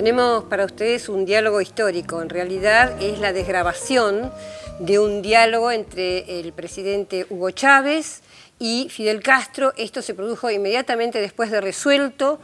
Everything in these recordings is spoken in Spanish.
Tenemos para ustedes un diálogo histórico. En realidad es la desgrabación de un diálogo entre el presidente Hugo Chávez y Fidel Castro. Esto se produjo inmediatamente después de resuelto,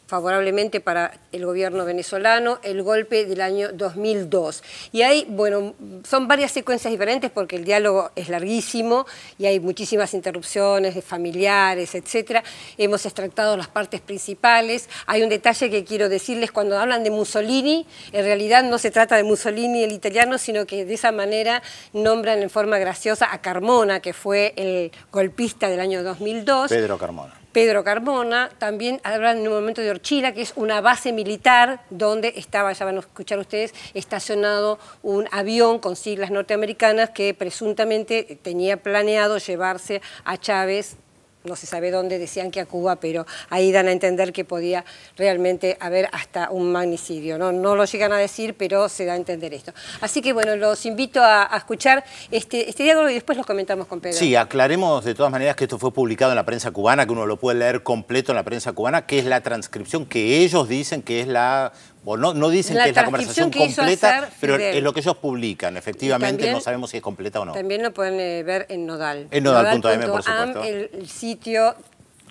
favorablemente para el gobierno venezolano, el golpe del año 2002. Y hay, bueno, son varias secuencias diferentes porque el diálogo es larguísimo y hay muchísimas interrupciones de familiares, etc. Hemos extractado las partes principales. Hay un detalle que quiero decirles: cuando hablan de Mussolini, en realidad no se trata de Mussolini el italiano, sino que de esa manera nombran en forma graciosa a Carmona, que fue el golpista del año 2002. Pedro Carmona. También hablan en un momento de Orchila, que es una base militar donde estaba, ya van a escuchar ustedes, estacionado un avión con siglas norteamericanas que presuntamente tenía planeado llevarse a Chávez. No se sabe dónde, decían que a Cuba, pero ahí dan a entender que podía realmente haber hasta un magnicidio. No lo llegan a decir, pero se da a entender esto. Así que bueno, los invito a escuchar este diálogo y después los comentamos con Pedro. Sí, aclaremos de todas maneras que esto fue publicado en la prensa cubana, que uno lo puede leer completo en la prensa cubana, que es la transcripción que ellos dicen que es la... O no dicen que es la conversación completa, pero es lo que ellos publican. Efectivamente, también, no sabemos si es completa o no. También lo pueden ver en Nodal. En Nodal.am, por supuesto. El sitio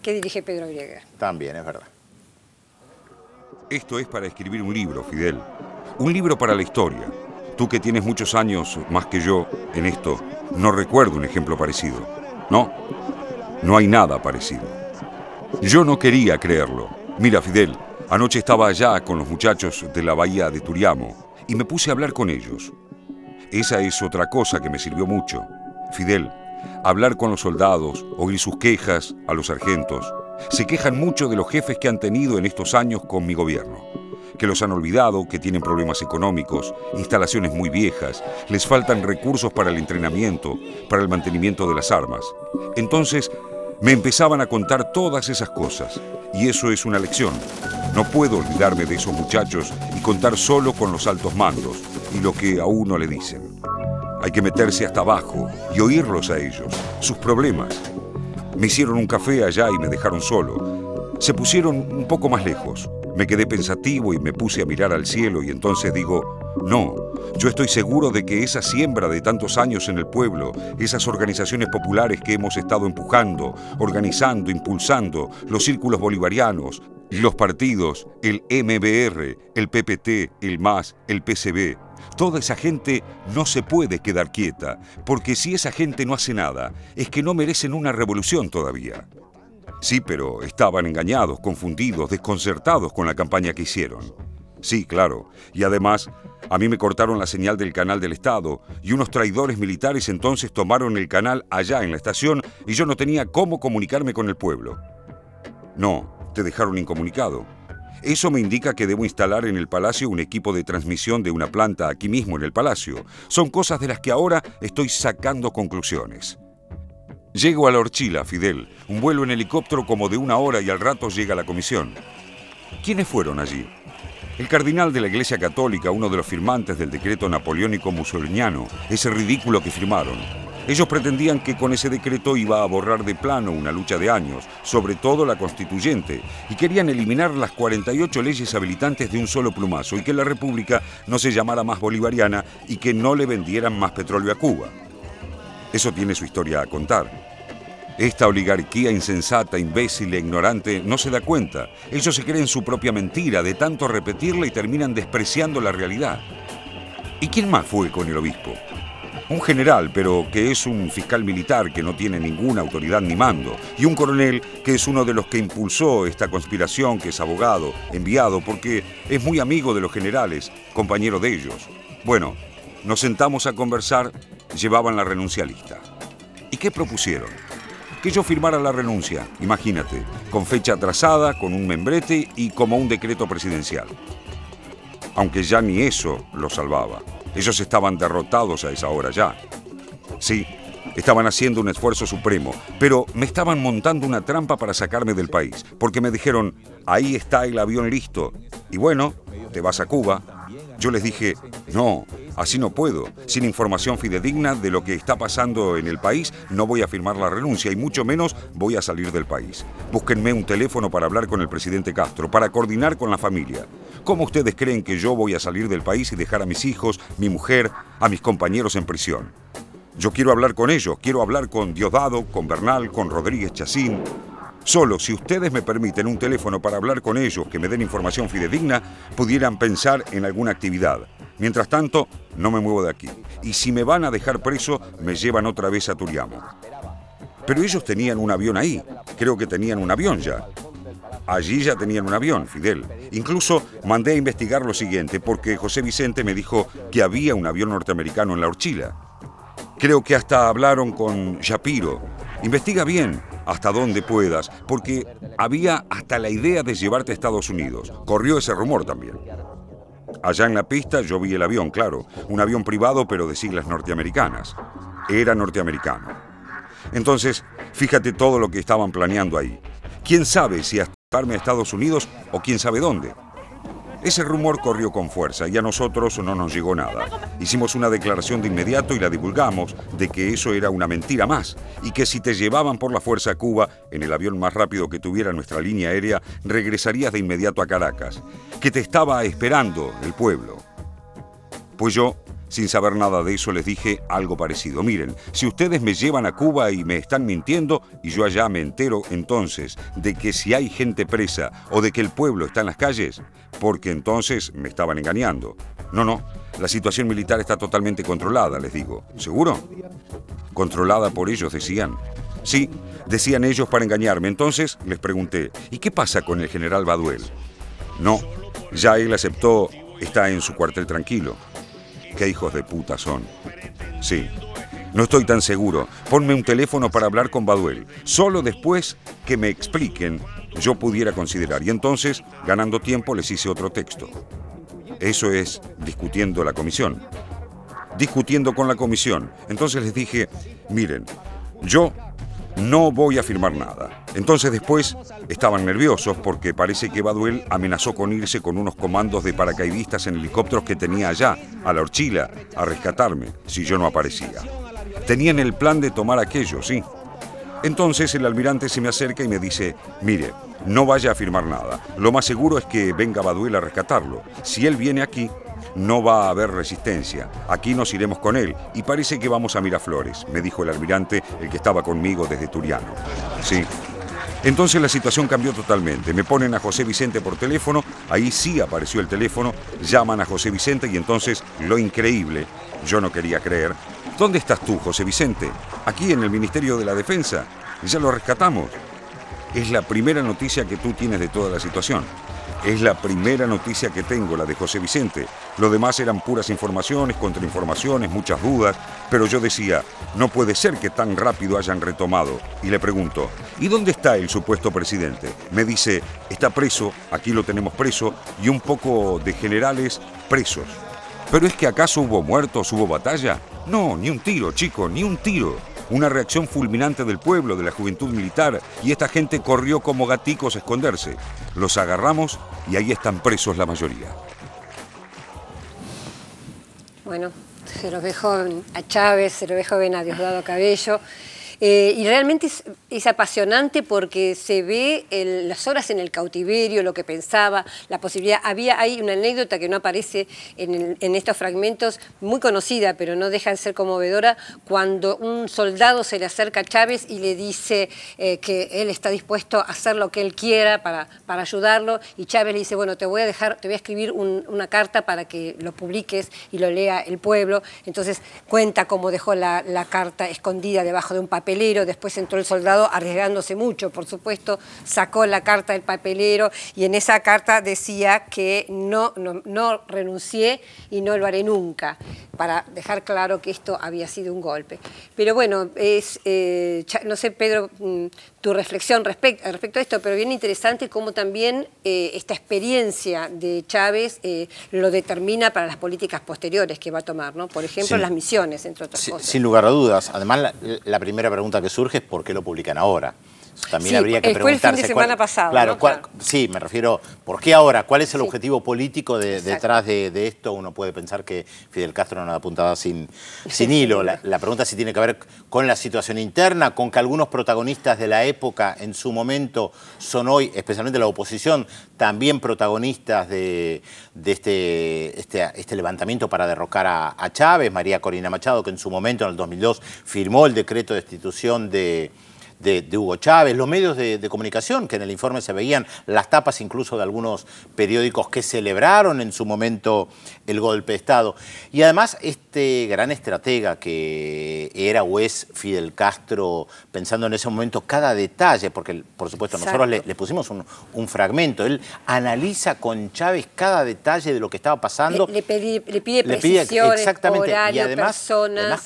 que dirige Pedro Brieger. También, es verdad. Esto es para escribir un libro, Fidel. Un libro para la historia. Tú que tienes muchos años más que yo en esto, no recuerdo un ejemplo parecido. No hay nada parecido. Yo no quería creerlo. Mira, Fidel, anoche estaba allá con los muchachos de la bahía de Turiamo y me puse a hablar con ellos. Esa es otra cosa que me sirvió mucho. Fidel, hablar con los soldados, oír sus quejas a los sargentos. Se quejan mucho de los jefes que han tenido en estos años con mi gobierno. Que los han olvidado, que tienen problemas económicos, instalaciones muy viejas, les faltan recursos para el entrenamiento, para el mantenimiento de las armas. Entonces, me empezaban a contar todas esas cosas. Y eso es una lección. No puedo olvidarme de esos muchachos y contar solo con los altos mandos y lo que a uno le dicen. Hay que meterse hasta abajo y oírlos a ellos, sus problemas. Me hicieron un café allá y me dejaron solo. Se pusieron un poco más lejos. Me quedé pensativo y me puse a mirar al cielo y entonces digo, no, yo estoy seguro de que esa siembra de tantos años en el pueblo, esas organizaciones populares que hemos estado empujando, organizando, impulsando, los círculos bolivarianos, los partidos, el MBR, el PPT, el MAS, el PCB, toda esa gente no se puede quedar quieta, porque si esa gente no hace nada, es que no merecen una revolución todavía. Sí, pero estaban engañados, confundidos, desconcertados con la campaña que hicieron. Sí, claro. Y además, a mí me cortaron la señal del canal del Estado y unos traidores militares entonces tomaron el canal allá en la estación y yo no tenía cómo comunicarme con el pueblo. No, te dejaron incomunicado. Eso me indica que debo instalar en el Palacio un equipo de transmisión de una planta aquí mismo en el Palacio. Son cosas de las que ahora estoy sacando conclusiones. Llego a la Orchila, Fidel, un vuelo en helicóptero como de 1 hora y al rato llega la comisión. ¿Quiénes fueron allí? El cardenal de la Iglesia Católica, uno de los firmantes del decreto napoleónico mussoliniano, ese ridículo que firmaron. Ellos pretendían que con ese decreto iba a borrar de plano una lucha de años, sobre todo la constituyente, y querían eliminar las 48 leyes habilitantes de un solo plumazo y que la República no se llamara más bolivariana y que no le vendieran más petróleo a Cuba. Eso tiene su historia a contar. Esta oligarquía insensata, imbécil e ignorante no se da cuenta. Ellos se creen su propia mentira de tanto repetirla y terminan despreciando la realidad. ¿Y quién más fue con el obispo? Un general, pero que es un fiscal militar que no tiene ninguna autoridad ni mando. Y un coronel que es uno de los que impulsó esta conspiración, que es abogado, enviado, porque es muy amigo de los generales, compañero de ellos. Bueno, nos sentamos a conversar, llevaban la renuncia lista. ¿Y qué propusieron? Que yo firmara la renuncia, imagínate, con fecha atrasada, con un membrete y como un decreto presidencial. Aunque ya ni eso lo salvaba. Ellos estaban derrotados a esa hora ya. Sí, estaban haciendo un esfuerzo supremo, pero me estaban montando una trampa para sacarme del país, porque me dijeron, ahí está el avión listo, y bueno, te vas a Cuba. Yo les dije, no, Así no puedo. Sin información fidedigna de lo que está pasando en el país, no voy a firmar la renuncia y mucho menos voy a salir del país. Búsquenme un teléfono para hablar con el presidente Castro, para coordinar con la familia. ¿Cómo ustedes creen que yo voy a salir del país y dejar a mis hijos, mi mujer, a mis compañeros en prisión? Yo quiero hablar con ellos, quiero hablar con Diosdado, con Bernal, con Rodríguez Chacín. Solo si ustedes me permiten un teléfono para hablar con ellos, que me den información fidedigna, pudieran pensar en alguna actividad. Mientras tanto, no me muevo de aquí. Y si me van a dejar preso, me llevan otra vez a Turiamo. Pero ellos tenían un avión ahí. Creo que tenían un avión ya. Allí ya tenían un avión, Fidel. Incluso mandé a investigar lo siguiente, porque José Vicente me dijo que había un avión norteamericano en la horchila. Creo que hasta hablaron con Shapiro. Investiga bien, hasta donde puedas, porque había hasta la idea de llevarte a Estados Unidos. Corrió ese rumor también. Allá en la pista yo vi el avión, claro. Un avión privado, pero de siglas norteamericanas. Era norteamericano. Entonces, fíjate todo lo que estaban planeando ahí. ¿Quién sabe si hasta llevarme a Estados Unidos o quién sabe dónde? Ese rumor corrió con fuerza y a nosotros no nos llegó nada. Hicimos una declaración de inmediato y la divulgamos de que eso era una mentira más y que si te llevaban por la fuerza a Cuba, en el avión más rápido que tuviera nuestra línea aérea, regresarías de inmediato a Caracas, que te estaba esperando el pueblo. Pues yo, sin saber nada de eso, les dije algo parecido. Miren, si ustedes me llevan a Cuba y me están mintiendo, y yo allá me entero entonces de que si hay gente presa o de que el pueblo está en las calles, porque entonces me estaban engañando. No, la situación militar está totalmente controlada, les digo. ¿Seguro? Controlada por ellos, decían. Sí, decían ellos para engañarme. Entonces les pregunté, ¿y qué pasa con el general Baduel? No, ya él aceptó, está en su cuartel tranquilo. ¿Qué hijos de puta son? Sí, no estoy tan seguro. Ponme un teléfono para hablar con Baduel. Solo después que me expliquen, yo pudiera considerar. Y entonces, ganando tiempo, les hice otro texto. Eso es discutiendo la comisión. Discutiendo con la comisión. Entonces les dije, miren, yo no voy a firmar nada. Entonces después estaban nerviosos porque parece que Baduel amenazó con irse con unos comandos de paracaidistas en helicópteros que tenía allá, a la horchila, a rescatarme, si yo no aparecía. Tenían el plan de tomar aquello, sí. Entonces el almirante se me acerca y me dice, mire, no vaya a firmar nada. Lo más seguro es que venga Baduel a rescatarlo. Si él viene aquí, no va a haber resistencia. Aquí nos iremos con él y parece que vamos a Miraflores, me dijo el almirante, el que estaba conmigo desde Turiano. Sí. Entonces la situación cambió totalmente. Me ponen a José Vicente por teléfono, ahí sí apareció el teléfono, llaman a José Vicente y entonces, lo increíble, yo no quería creer. ¿Dónde estás tú, José Vicente? Aquí en el Ministerio de la Defensa. Ya lo rescatamos. Es la primera noticia que tú tienes de toda la situación. Es la primera noticia que tengo, la de José Vicente. Lo demás eran puras informaciones, contrainformaciones, muchas dudas, pero yo decía, no puede ser que tan rápido hayan retomado. Y le pregunto, ¿y dónde está el supuesto presidente? Me dice, está preso, aquí lo tenemos preso, y un poco de generales presos. ¿Pero es que acaso hubo muertos, hubo batalla? No, ni un tiro, chico, ni un tiro. Una reacción fulminante del pueblo, de la juventud militar, y esta gente corrió como gaticos a esconderse. Los agarramos y ahí están presos la mayoría. Bueno, se los dejó a Chávez, se los dejó a Diosdado Cabello. Y realmente es apasionante porque se ve las horas en el cautiverio, lo que pensaba, la posibilidad. Hay una anécdota que no aparece en estos fragmentos, muy conocida, pero no deja de ser conmovedora, cuando un soldado se le acerca a Chávez y le dice que él está dispuesto a hacer lo que él quiera para ayudarlo, y Chávez le dice, bueno, te voy a escribir una carta para que lo publiques y lo lea el pueblo. Entonces cuenta cómo dejó la carta escondida debajo de un papelero. Después entró el soldado arriesgándose mucho, por supuesto, sacó la carta del papelero y en esa carta decía que no renuncié y no lo haré nunca, para dejar claro que esto había sido un golpe. Pero bueno, no sé, Pedro, tu reflexión respecto a esto, pero bien interesante cómo también esta experiencia de Chávez lo determina para las políticas posteriores que va a tomar, ¿no? Por ejemplo, las misiones, entre otras cosas. Sin lugar a dudas. Además, la primera pregunta que surge es ¿por qué lo publican ahora? También habría que preguntarse. Fue el fin de semana pasado. Claro, ¿no? Sí, me refiero, ¿por qué ahora? ¿Cuál es el objetivo político detrás de esto? Uno puede pensar que Fidel Castro no apuntaba sin hilo. La pregunta sí tiene que ver con la situación interna, con que algunos protagonistas de la época en su momento son hoy, especialmente la oposición, también protagonistas de este levantamiento para derrocar a Chávez. María Corina Machado, que en su momento, en el 2002, firmó el decreto de destitución de Hugo Chávez, los medios de comunicación, que en el informe se veían las tapas incluso de algunos periódicos que celebraron en su momento el golpe de Estado. Y además este gran estratega que era o es Fidel Castro, pensando en ese momento cada detalle, porque por supuesto nosotros le pusimos un fragmento, él analiza con Chávez cada detalle de lo que estaba pasando. Le pide precisiones, exactamente, horario, y además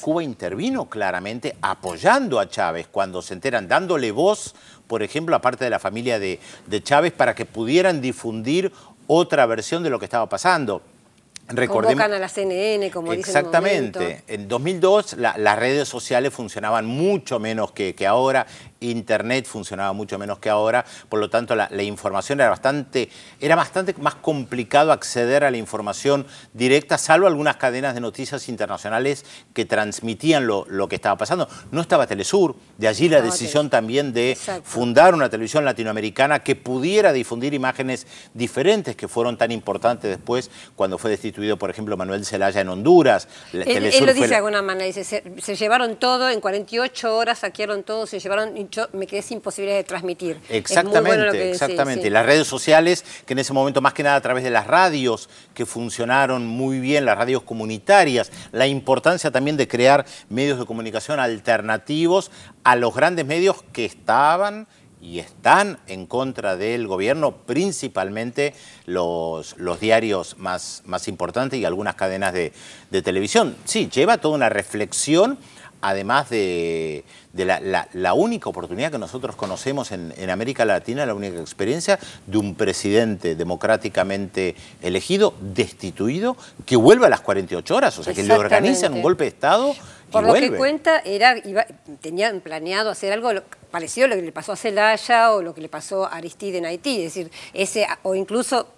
Cuba intervino claramente apoyando a Chávez cuando se enteran, dándole voz, por ejemplo, a parte de la familia de Chávez para que pudieran difundir otra versión de lo que estaba pasando. Convocan a la CNN, como dicen en un momento. Exactamente. En 2002 las redes sociales funcionaban mucho menos que ahora, Internet funcionaba mucho menos que ahora, por lo tanto la información era bastante más complicado acceder a la información directa, salvo algunas cadenas de noticias internacionales que transmitían lo que estaba pasando. No estaba Telesur, de allí la decisión también de fundar una televisión latinoamericana que pudiera difundir imágenes diferentes que fueron tan importantes después cuando fue destituido, por ejemplo, Manuel Zelaya en Honduras. Él lo dice de alguna manera, dice, se llevaron todo, en 48 horas saquearon todo, se llevaron... Yo me quedé sin posibilidad de transmitir. Exactamente, exactamente. Las redes sociales, que en ese momento más que nada a través de las radios, que funcionaron muy bien, las radios comunitarias, la importancia también de crear medios de comunicación alternativos a los grandes medios que estaban y están en contra del gobierno, principalmente los diarios más importantes y algunas cadenas de televisión. Sí, lleva toda una reflexión, además de la única oportunidad que nosotros conocemos en América Latina, la única experiencia de un presidente democráticamente elegido, destituido, que vuelve a las 48 horas, o sea, que le organizan un golpe de Estado y Por vuelve. lo que cuenta, tenían planeado hacer algo parecido a lo que le pasó a Zelaya o lo que le pasó a Aristide en Haití, es decir, o incluso...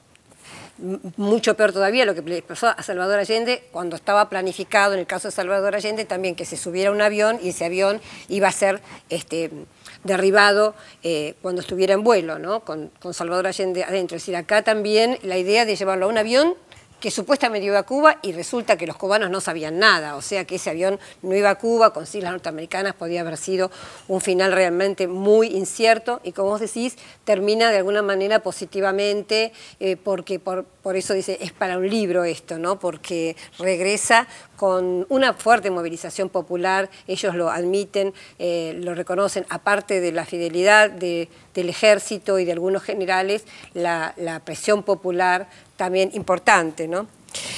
mucho peor todavía lo que le pasó a Salvador Allende cuando estaba planificado, en el caso de Salvador Allende, también que se subiera a un avión y ese avión iba a ser derribado cuando estuviera en vuelo, ¿no? Con Salvador Allende adentro. Es decir, acá también la idea de llevarlo a un avión que supuestamente iba a Cuba y resulta que los cubanos no sabían nada, o sea que ese avión no iba a Cuba, con islas norteamericanas podía haber sido un final realmente muy incierto y como vos decís, termina de alguna manera positivamente, porque por eso dice, es para un libro esto, ¿no? Porque regresa con una fuerte movilización popular, ellos lo admiten, lo reconocen, aparte de la fidelidad del ejército y de algunos generales, la presión popular también importante, ¿no?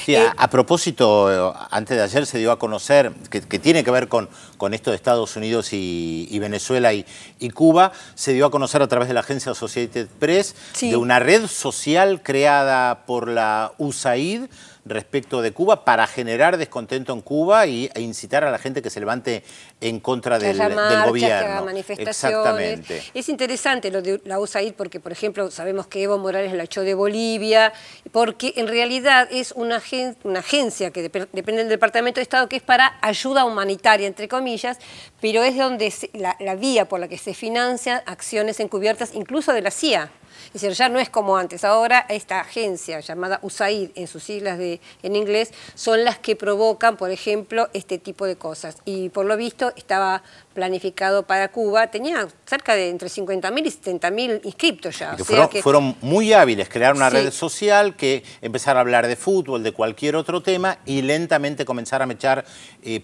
Sí, a propósito, antes de ayer se dio a conocer, que tiene que ver con esto de Estados Unidos y Venezuela y Cuba, se dio a conocer a través de la agencia Associated Press, de una red social creada por la USAID respecto de Cuba para generar descontento en Cuba e incitar a la gente que se levante en contra del gobierno. Que haga manifestaciones. Exactamente. Es interesante lo de la USAID porque, por ejemplo, sabemos que Evo Morales la echó de Bolivia, porque en realidad es una agencia que depende del Departamento de Estado que es para ayuda humanitaria, entre comillas, pero es donde la vía por la que se financian acciones encubiertas, incluso de la CIA. Es decir, ya no es como antes. Ahora esta agencia llamada USAID, en sus siglas en inglés, son las que provocan, por ejemplo, este tipo de cosas. Y por lo visto estaba planificado para Cuba, tenía cerca de entre 50.000 y 70.000 inscriptos ya. Fueron muy hábiles, crear una red social que empezara a hablar de fútbol, de cualquier otro tema y lentamente comenzar a mechar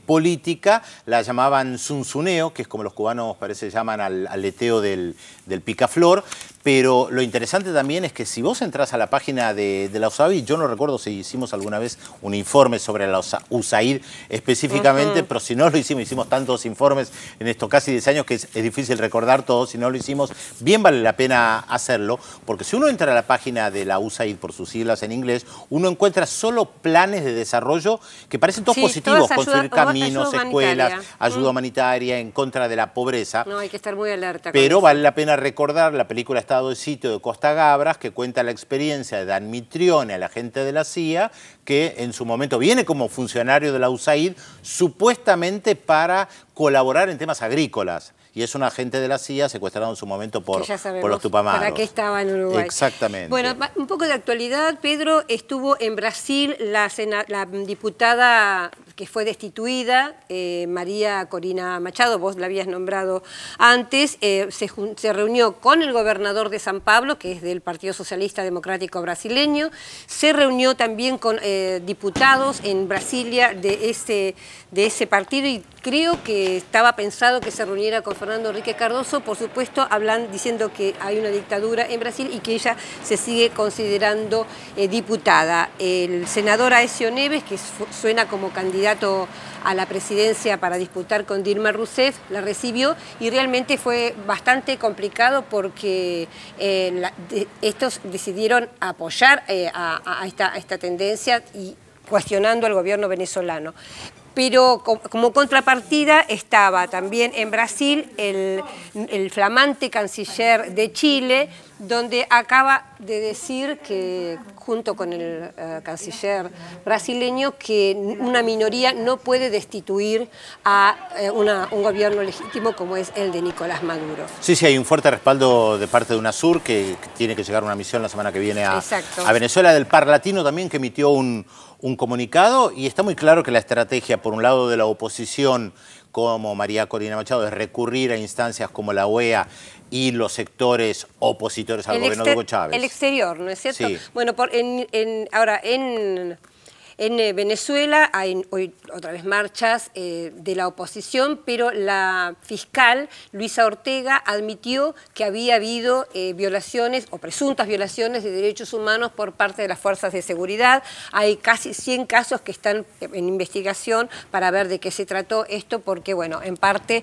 política. La llamaban zunzuneo, que es como los cubanos parece llaman al leteo del picaflor, Pero lo interesante también es que si vos entras a la página de la USAID, yo no recuerdo si hicimos alguna vez un informe sobre la USAID específicamente, pero si no lo hicimos tantos informes en estos casi 10 años que es difícil recordar todo, si no lo hicimos, bien vale la pena hacerlo, porque si uno entra a la página de la USAID, por sus siglas en inglés, uno encuentra solo planes de desarrollo que parecen todos positivos, construir caminos, escuelas, ayuda humanitaria en contra de la pobreza. No, hay que estar muy alerta. Pero vale la pena recordar la película Estado de Sitio de Costa Gabras, que cuenta la experiencia de Mitrione, el agente de la CIA, que en su momento viene como funcionario de la USAID, supuestamente para colaborar en temas agrícolas. Y es un agente de la CIA secuestrado en su momento por los Tupamaros. ¿Para qué estaba en Uruguay? Exactamente. Bueno, un poco de actualidad. Pedro, estuvo en Brasil la diputada que fue destituida, María Corina Machado, vos la habías nombrado antes, se reunió con el gobernador de San Pablo, que es del Partido Socialista Democrático Brasileño, se reunió también con diputados en Brasilia de ese partido y creo que estaba pensado que se reuniera con Fernando Henrique Cardoso, por supuesto, diciendo que hay una dictadura en Brasil y que ella se sigue considerando diputada. El senador Aécio Neves, que suena como candidato a la presidencia para disputar con Dilma Rousseff, la recibió y realmente fue bastante complicado porque estos decidieron apoyar a esta tendencia y cuestionando al gobierno venezolano. Pero como contrapartida estaba también en Brasil el flamante canciller de Chile, donde acaba de decir que, junto con el canciller brasileño, que una minoría no puede destituir a un gobierno legítimo como es el de Nicolás Maduro. Sí, hay un fuerte respaldo de parte de UNASUR, que tiene que llegar una misión la semana que viene a Venezuela, del Parlatino también, que emitió un comunicado, y está muy claro que la estrategia, por un lado, de la oposición, como María Corina Machado, es recurrir a instancias como la OEA y los sectores opositores al gobierno de Hugo Chávez. El exterior, ¿no es cierto? Sí. Bueno, ahora en Venezuela hay hoy otra vez marchas de la oposición, pero la fiscal Luisa Ortega admitió que había habido violaciones o presuntas violaciones de derechos humanos por parte de las fuerzas de seguridad. Hay casi 100 casos que están en investigación para ver de qué se trató esto, porque, bueno, en parte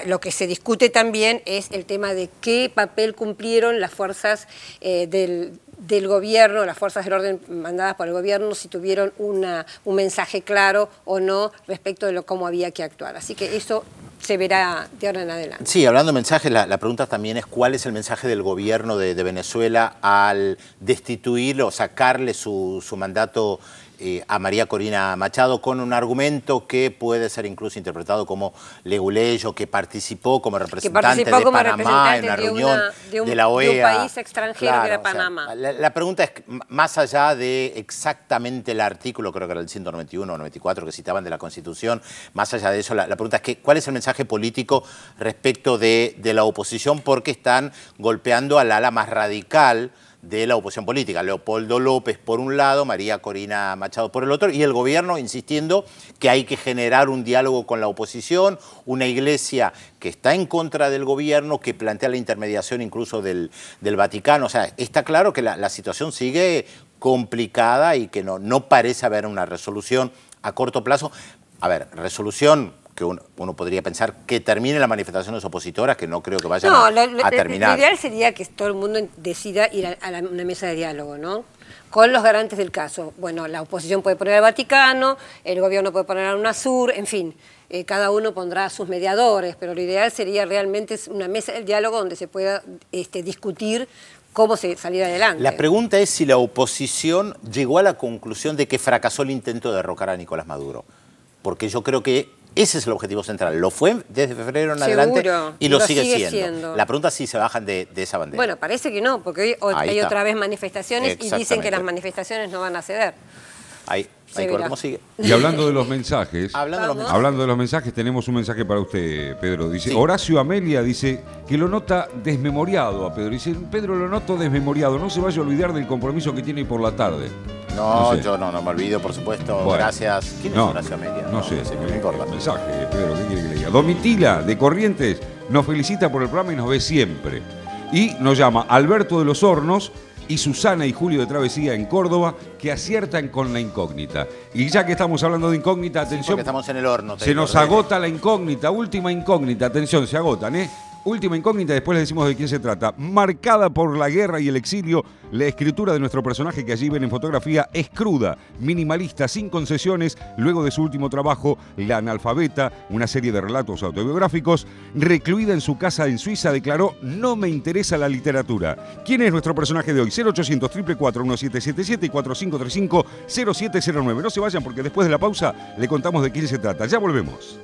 lo que se discute también es el tema de qué papel cumplieron las fuerzas del gobierno, las fuerzas del orden mandadas por el gobierno, si tuvieron un mensaje claro o no respecto de cómo había que actuar. Así que eso se verá de ahora en adelante. Sí, hablando de mensajes, la pregunta también es cuál es el mensaje del gobierno de Venezuela al destituir o sacarle su mandato a María Corina Machado, con un argumento que puede ser incluso interpretado como leguleyo, que participó como representante de Panamá en una reunión de la OEA. De un país extranjero que era Panamá. La pregunta es, más allá de exactamente el artículo, creo que era el 191 o 94 que citaban de la Constitución, más allá de eso, la pregunta es cuál es el mensaje político respecto de la oposición, porque están golpeando al ala más radical de la oposición política, Leopoldo López por un lado, María Corina Machado por el otro, y el gobierno insistiendo que hay que generar un diálogo con la oposición, una iglesia que está en contra del gobierno, que plantea la intermediación incluso del Vaticano. O sea, está claro que la situación sigue complicada y que no parece haber una resolución a corto plazo. A ver, resolución que uno podría pensar que termine las manifestaciones opositoras, que no creo que vayan a terminar. Lo ideal sería que todo el mundo decida ir a una mesa de diálogo, ¿no? Con los garantes del caso. Bueno, la oposición puede poner al Vaticano, el gobierno puede poner a UNASUR, en fin, cada uno pondrá a sus mediadores, pero lo ideal sería realmente una mesa de diálogo donde se pueda discutir cómo salir adelante. La pregunta es si la oposición llegó a la conclusión de que fracasó el intento de derrocar a Nicolás Maduro, porque yo creo que ese es el objetivo central. Lo fue desde febrero en adelante y lo sigue siendo. La pregunta es si se bajan de esa bandera. Bueno, parece que no, porque hoy hay otra vez manifestaciones y dicen que las manifestaciones no van a ceder. ¿Cómo sigue? Y hablando de los mensajes, hablando de los mensajes, tenemos un mensaje para usted, Pedro. Dice, Horacio Amelia dice que lo nota desmemoriado a Pedro. Dice, Pedro, lo noto desmemoriado, no se vaya a olvidar del compromiso que tiene por la tarde. No, yo no me olvido, por supuesto. Bueno, gracias. ¿Quién es Horacio Amelia? No sé, me importa. Mensaje, Pedro, ¿qué quiere que le diga? Domitila, de Corrientes, nos felicita por el programa y nos ve siempre. Y nos llama Alberto de los Hornos y Susana y Julio de Travesía en Córdoba, que aciertan con la incógnita. Y ya que estamos hablando de incógnita, atención. Sí, porque estamos en el horno. Se nos agota la incógnita, última incógnita. Atención, se agotan, ¿eh? Última incógnita, después les decimos de quién se trata. Marcada por la guerra y el exilio, la escritura de nuestro personaje que allí ven en fotografía es cruda, minimalista, sin concesiones. Luego de su último trabajo, La analfabeta, una serie de relatos autobiográficos, recluida en su casa en Suiza, declaró: no me interesa la literatura. ¿Quién es nuestro personaje de hoy? 0800 444 1777 y 4535 0709. No se vayan porque después de la pausa le contamos de quién se trata. Ya volvemos.